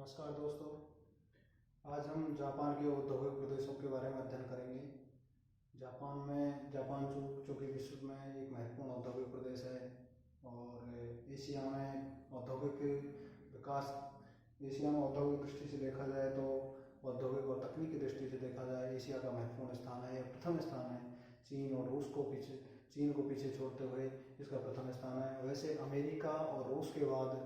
नमस्कार दोस्तों। आज हम जापान के औद्योगिक प्रदेशों के बारे में अध्ययन करेंगे। जापान जो कि विश्व में एक महत्वपूर्ण औद्योगिक प्रदेश है और एशिया में औद्योगिक दृष्टि से देखा जाए तो औद्योगिक और तकनीकी दृष्टि से देखा जाए एशिया का महत्वपूर्ण स्थान है। प्रथम स्थान है। चीन को पीछे छोड़ते हुए इसका प्रथम स्थान है। वैसे अमेरिका और रूस के बाद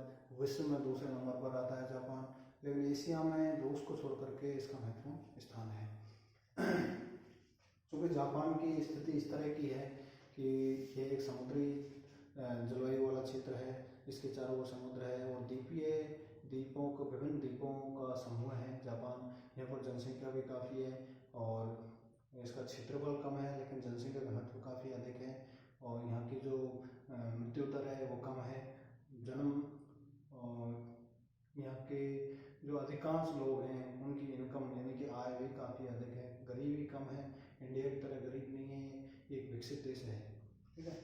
विश्व में दूसरे नंबर पर आता है जापान, लेकिन एशिया में रूस को छोड़ करके इसका महत्वपूर्ण स्थान है। क्योंकि जापान की स्थिति इस तरह की है कि ये एक समुद्री जलवायु वाला क्षेत्र है। इसके चारों ओर समुद्र है और विभिन्न द्वीपों का समूह है जापान। यहाँ पर जनसंख्या भी काफ़ी है और इसका क्षेत्रफल कम है, लेकिन जनसंख्या घनत्व काफ़ी अधिक है और यहाँ की जो मृत्यु दर है वो कम है। यहाँ के जो अधिकांश लोग हैं उनकी इनकम यानी कि आय भी काफ़ी अधिक है। गरीबी कम है, इंडिया की तरह गरीब नहीं है, एक विकसित देश है। ठीक है।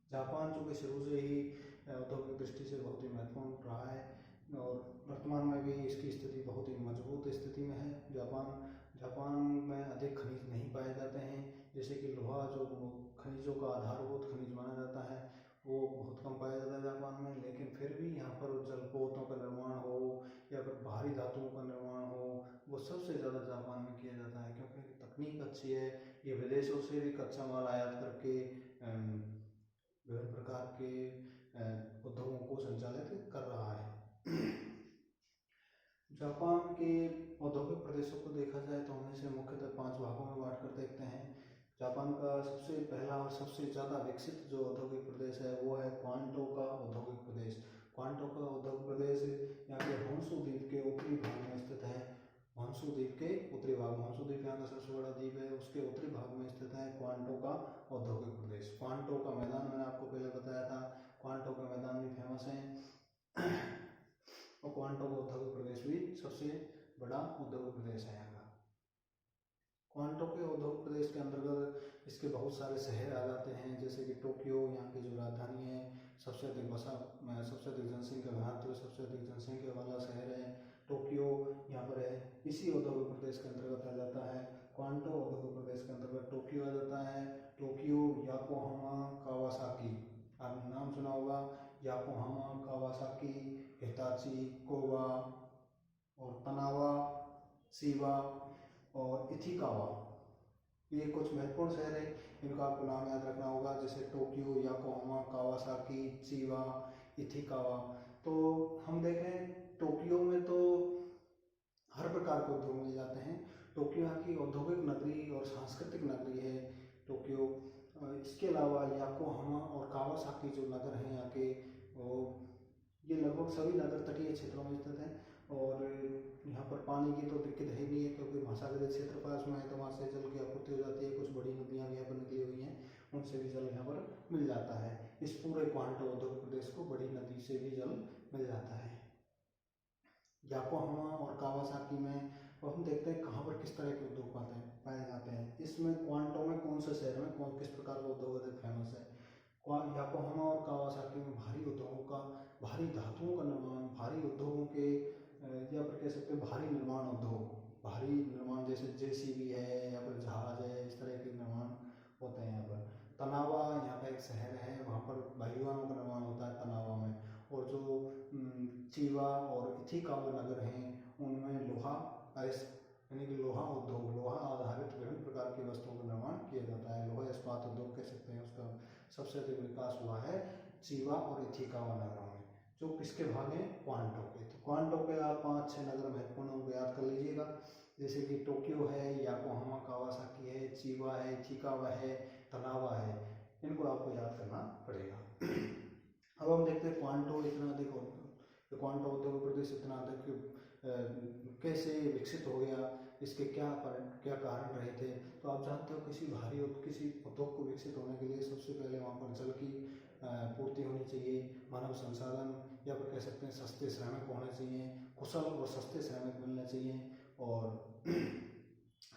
जापान चूँकि शुरू से ही औद्योगिक दृष्टि से बहुत ही महत्वपूर्ण रहा है और वर्तमान में भी इसकी स्थिति बहुत ही मजबूत स्थिति में है। जापान में अधिक खनिज नहीं पाए जाते हैं, जैसे कि लोहा जो खनिजों का आधारभूत खनिज माना जाता है वो बहुत कम पाया जाता है जापान में। लेकिन फिर भी यहाँ पर जलपोतों का निर्माण हो या फिर भारी धातुओं का निर्माण हो वो सबसे ज़्यादा जापान में किया जाता है, क्योंकि तकनीक अच्छी है। ये विदेशों से भी कच्चा माल आयात करके विभिन्न प्रकार के उद्योगों को संचालित कर रहा है। जापान के औद्योगिक प्रदेशों को देखा जाए तो हम इसे मुख्यतः 5 भागों में बांट कर देखते हैं। जापान का सबसे पहला और सबसे ज़्यादा विकसित जो औद्योगिक प्रदेश है वो है क्वांटो का औद्योगिक प्रदेश। क्वांटो का औद्योगिक प्रदेश यहाँ के होन्शु द्वीप के उत्तरी भाग में स्थित है। होन्शु द्वीप के उत्तरी भाग, होन्शु द्वीप यहाँ का सबसे बड़ा द्वीप है, उसके उत्तरी भाग में स्थित है क्वांटो का औद्योगिक प्रदेश। क्वांटो का मैदान मैंने आपको पहले बताया था, क्वांटो का मैदान भी फेमस है और क्वांटो का औद्योगिक प्रदेश भी सबसे बड़ा औद्योगिक प्रदेश है यहाँ का। क्वांटो के औद्योगिक प्रदेश के अंतर्गत इसके बहुत सारे शहर आ जाते हैं, जैसे कि टोक्यो यहाँ की जो राजधानी है, सबसे अधिक जनसंख्या घनत्व, सबसे अधिक जनसंख्या वाला शहर है टोक्यो यहाँ पर है। इसी औद्योगिक प्रदेश के अंतर्गत आ जाता है। क्वांटो औद्योगिक प्रदेश के अंतर्गत टोक्यो आ जाता है। टोक्यो, याकोहामा, कावासाकी, आपने नाम सुना होगा, याकोहामा, कावासाकी, हिताची, कोबा और तनावा, शिबा और इथिकावा, ये कुछ महत्वपूर्ण शहर है। इनका आपको नाम याद रखना होगा, जैसे टोक्यो, याकोहामा, कावासाकी, शिबा, इथिकावा। तो हम देखें टोक्यो में तो हर प्रकार के उद्योग मिल जाते हैं। टोक्यो यहाँ की औद्योगिक नगरी और सांस्कृतिक नगरी है टोक्यो। इसके अलावा याकोहामा और कावासाकी जो नगर हैं यहाँ के, ये लगभग सभी नगर तटीय क्षेत्रों में स्थित हैं और यहाँ पर पानी की तो दिक्कत है नहीं है, क्योंकि महासागरीय क्षेत्र पास में है तो वहाँ से जल की आपूर्ति हो जाती है। कुछ बड़ी नदियाँ भी यहाँ पर निकली हुई हैं, उनसे भी जल यहाँ पर मिल जाता है। इस पूरे क्वांटो औद्योगिक प्रदेश को बड़ी नदी से भी जल मिल जाता है। याकोहामा और कावासाकी में और हम देखते हैं कहाँ पर किस तरह के उद्योग पाए जाते हैं। इसमें क्वांटो में कौन से शहर में किस प्रकार का उद्योग अधिक फेमस है। याकोहामा और कावासाकी में भारी उद्योगों का, भारी धातुओं का निर्माण, भारी उद्योगों के या फिर कह सकते हैं भारी निर्माण उद्योग, भारी निर्माण जैसे जेसीबी है या फिर जहाज है, इस तरह के निर्माण होते हैं यहाँ पर। तनावा यहाँ का एक शहर है, वहाँ पर वायुयानों का निर्माण होता है तनावा में। और जो चिबा और इथिकावा नगर हैं उनमें लोहा यानी कि लोहा उद्योग, लोहा आधारित विभिन्न प्रकार की वस्तुओं का निर्माण किया जाता है। लोहा इस्पात उद्योग कह सकते हैं, उसका सबसे अधिक विकास हुआ है चिबा और इथिकावा नगरों में, जो किसके भाग हैं, क्वांटो के। तो क्वांटो के आप 5-6 नगर महत्वपूर्ण उनको याद कर लीजिएगा, जैसे कि टोक्यो है, याकोहामा, कावासाकी है, चिबा है, इथिकावा है, तनावा है, इनको आपको याद करना पड़ेगा। अब हम देखते हैं क्वांटो इतना अधिक क्वांटो औद्योगिक प्रदेश इतना अधिक कैसे विकसित हो गया, इसके क्या कारण रहे थे। तो आप जानते हो किसी उद्योग को विकसित होने के लिए सबसे पहले वहाँ पर जल की पूर्ति होनी चाहिए, मानव संसाधन या फिर कह सकते हैं सस्ते श्रमिक होने चाहिए, कुशल और सस्ते श्रमिक मिलने चाहिए और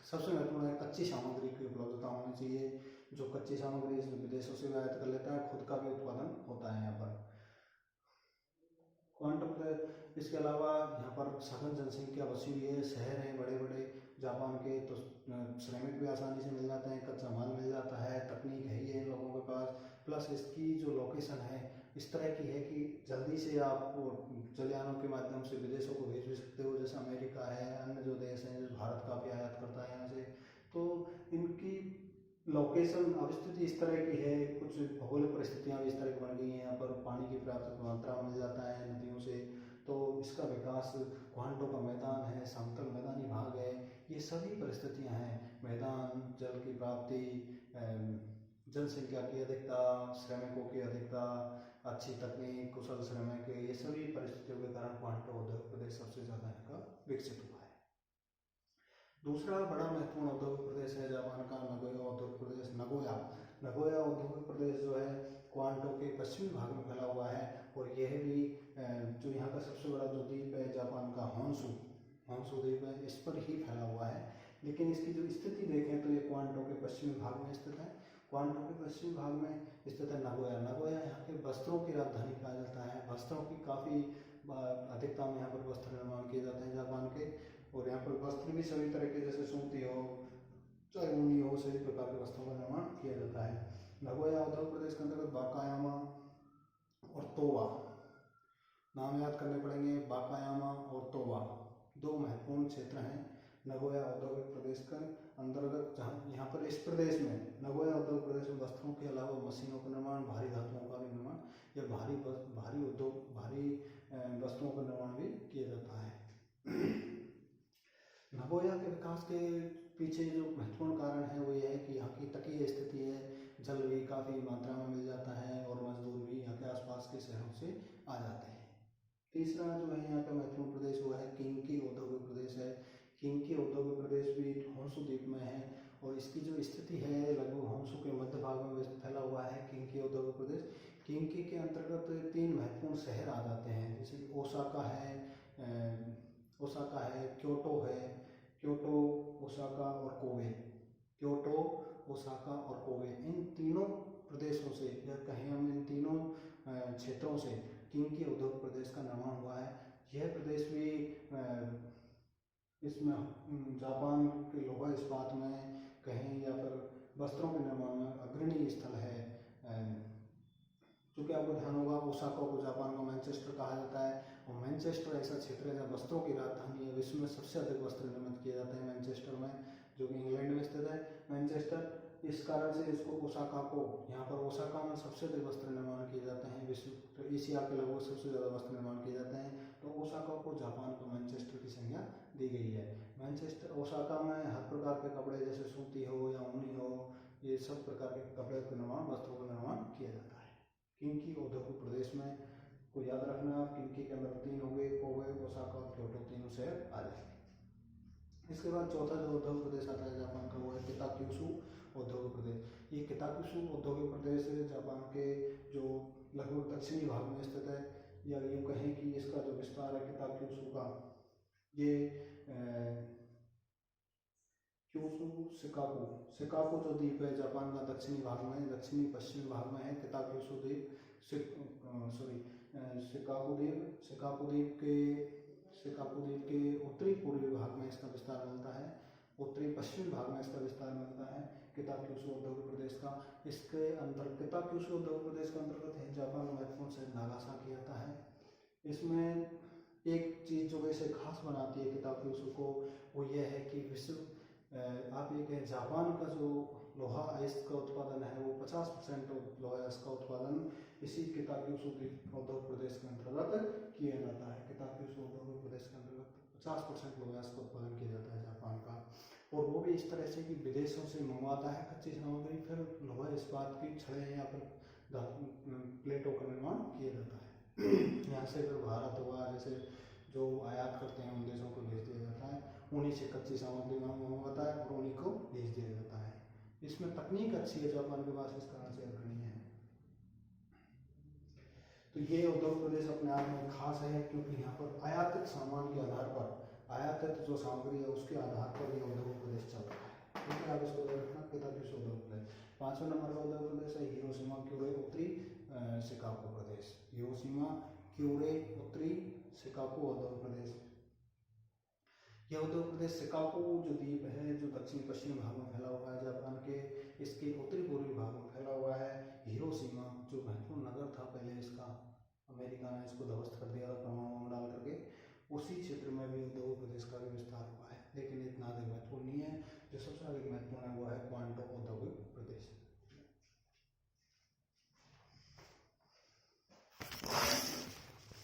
सबसे महत्वपूर्ण है कच्ची सामग्री की उपलब्धता होनी चाहिए। जो कच्ची सामग्री विदेशों से आयात कर लेता है, खुद का भी उत्पादन होता है यहाँ पर। क्वांटो इसके अलावा यहाँ पर सघन जनसंख्या बसी हुई है, शहर हैं बड़े बड़े जापान के, तो श्रमिक भी आसानी से मिल जाते हैं, कच्चा माल मिल जाता है, तकनीक है ही है इन लोगों के पास, प्लस इसकी जो लोकेशन है इस तरह की है कि जल्दी से आप जलयानों के माध्यम से विदेशों को भेज भी सकते हो, जैसे अमेरिका है, अन्य जो देश हैं, जो भारत का भी आयात करता है यहाँ से। तो इनकी लोकेशन अवस्थिति इस तरह की है, कुछ भौगोलिक परिस्थितियाँ भी इस तरह की बन गई हैं, यहाँ पर पानी की पर्याप्त मात्रा मिल जाता है नदियों से, तो इसका विकास, क्वांटो का मैदान है, समतल मैदानी भाग है, ये सभी परिस्थितियाँ हैं, मैदान, जल की प्राप्ति, जनसंख्या की अधिकता, श्रमिकों की अधिकता, अच्छी तकनीक, कुशल श्रमिक, ये सभी परिस्थितियों के कारण क्वांटो औद्योगिक प्रदेश सबसे ज़्यादा इनका विकसित हुआ है। दूसरा बड़ा महत्वपूर्ण औद्योगिक प्रदेश है जापान का नगोया औद्योगिक प्रदेश। नगोया औद्योगिक प्रदेश जो है क्वांटो के पश्चिमी भाग में फैला हुआ है, और यह भी जो यहाँ का सबसे बड़ा जो द्वीप है जापान का होन्शु द्वीप है, इस पर ही फैला हुआ है। लेकिन इसकी जो स्थिति देखें तो ये क्वांटो के पश्चिमी भाग में स्थित है। क्वांटो के पश्चिमी भाग में स्थित है नगोया यहाँ के वस्त्रों की राजधानी कहा जाता है। वस्त्रों की काफ़ी अधिकता में यहाँ पर वस्त्र निर्माण किए जाते हैं जापान के, और यहाँ पर वस्त्र भी सभी तरह के, जैसे सूती हो चाहे ऊनी हो, सभी प्रकार के वस्त्रों का निर्माण किया जाता है। नगोया औद्योगिक प्रदेश के अंतर्गत वाकायामा और तोबा नाम याद करने पड़ेंगे। वाकायामा और तोबा दो महत्वपूर्ण क्षेत्र हैं नगोया औद्योगिक प्रदेश के अंतर्गत, जहाँ यहाँ पर इस प्रदेश में नगोया औद्योगिक प्रदेश में वस्त्रों के अलावा मशीनों का निर्माण, भारी धातुओं का भी निर्माण या भारी वस्तुओं का निर्माण भी किया जाता है। नगोया के विकास के पीछे जो महत्वपूर्ण कारण है वो ये है कि यहाँ की तटीय स्थिति है, जल भी काफ़ी मात्रा में मिल जाता है, और मजदूर भी यहाँ के आसपास के शहरों से आ जाते हैं। तीसरा जो है यहाँ का महत्वपूर्ण प्रदेश वो है किंकी औद्योगिक प्रदेश है। किंकी औद्योगिक प्रदेश भी होन्शु द्वीप में है, और इसकी जो स्थिति है लगभग होन्शु के मध्य भाग में फैला हुआ है किंकी औद्योगिक प्रदेश। किंकी के अंतर्गत 3 महत्वपूर्ण शहर आ जाते हैं, जैसे ओसाका है, क्योटो, ओसाका और कोबे। क्योटो, ओसाका और कोबे, इन तीनों प्रदेशों से, या कहें हम इन तीनों क्षेत्रों से किंकी औद्योगिक प्रदेश का निर्माण हुआ है। यह प्रदेश भी इसमें जापान के लोहा इस्पात में कहें या फिर वस्त्रों के निर्माण में अग्रणी स्थल है। क्योंकि आपको ध्यान होगा ओसाका को जापान का मैनचेस्टर कहा जाता है, और मैनचेस्टर ऐसा क्षेत्र है जहाँ वस्त्रों की राजधानी है, विश्व में सबसे अधिक वस्त्र निर्मित किए जाते हैं मैनचेस्टर में, जो कि इंग्लैंड में स्थित है मैनचेस्टर। इस कारण से इसको ओसाका को, यहाँ पर ओसाका में सबसे अधिक वस्त्र निर्माण किए जाते हैं, विश्व तो एशिया के लगभग सबसे ज़्यादा वस्त्र निर्माण किए जाते हैं, तो ओसाका को जापान का मैनचेस्टर की संज्ञा दी गई है। मैनचेस्टर, ओसाका में हर प्रकार के कपड़े, जैसे सूती हो या ऊनी हो, ये सब प्रकार के कपड़े का निर्माण, वस्त्रों का निर्माण किया जाता है। किंकी औद्योगिक प्रदेश में को याद रखना आप, किंकी के अंदर 3 हो गए, कोबे, ओसाका और क्योटो, तीनों शहर आ जाएंगे। इसके बाद चौथा जो औद्योगिक प्रदेश आता है जापान का वो है किताक्यूशु औद्योगिक प्रदेश। ये किताक्यूशु औद्योगिक प्रदेश जापान के जो लगभग दक्षिणी भाग में स्थित है, या यूँ कहें कि इसका जो विस्तार है किताक्यूशु का, ये क्यूशु शिकागो जो द्वीप है जापान का दक्षिणी भाग में, दक्षिणी पश्चिमी भाग में है किताक्यूशु द्वीप। शिकागो द्वीप के उत्तरी पूर्वी भाग में इसका विस्तार मिलता है, उत्तरी पश्चिमी भाग में इसका विस्तार मिलता है किताक्यूशु औद्योगिक प्रदेश का। इसके अंदर किताक्यूशु औद्योगिक प्रदेश के अंतर्गत है जापान का महत्वपूर्ण शहर नागासाकी आता है। इसमें एक चीज़ जो इसे खास बनाती है किताक्यूशु को, वो ये है कि आप ये कहें जापान का जो लोहा अयस्क का उत्पादन है वो 50% लोहा अयस्क का उत्पादन इसी किताक्यूशु औद्योगिक प्रदेश के अंतर्गत किया जाता है। किताक्यूशु औद्योगिक प्रदेश के अंतर्गत 50% लोहा अयस्क का उत्पादन किया जाता है जापान का, और वो भी इस तरह से कि विदेशों से मंगवाता है कच्ची सामग्री, फिर लोहा इस्पात की छड़ें या फिर प्लेटों का निर्माण किया जाता है। यहाँ से फिर भारत हुआ, जैसे जो आयात करते हैं उन देशों को भेज दिया जाता है, उन्हीं से कच्ची सामग्री मंगवाता है और उन्हीं को भेज दिया जाता है। इसमें तकनीक अच्छी है जापान के पास, इस कारण से अग्रणी है। तो ये औद्योगिक प्रदेश अपने आप में खास है, क्योंकि यहाँ पर आयातित सामान के आधार पर, आयातित जो सामग्री है उसके आधार पर ये औद्योगिक प्रदेश चल रहा है। ठीक है, आप इसको रखना किताक्यूशु औद्योगिक प्रदेश। 5वें नंबर का औद्योगिक प्रदेश है हिरोशिमा क्यूरे उत्तरी शिकागो प्रदेश। हिरोशिमा क्यूरे उत्तरी शिकागो औद्योगिक प्रदेश। यह उद्योग प्रदेश शिकागो जो द्वीप है जो दक्षिण पश्चिम भाग में फैला हुआ है जापान के, इसके उत्तरी पूर्वी भाग में फैला हुआ है। हिरोशिमा जो महत्वपूर्ण नगर था पहले इसका, अमेरिका ने इसको ध्वस्त कर दिया था परमाणु बम डाल करके, उसी क्षेत्र में भी उद्योग प्रदेश का भी विस्तार हुआ है, लेकिन इतना अधिक महत्वपूर्ण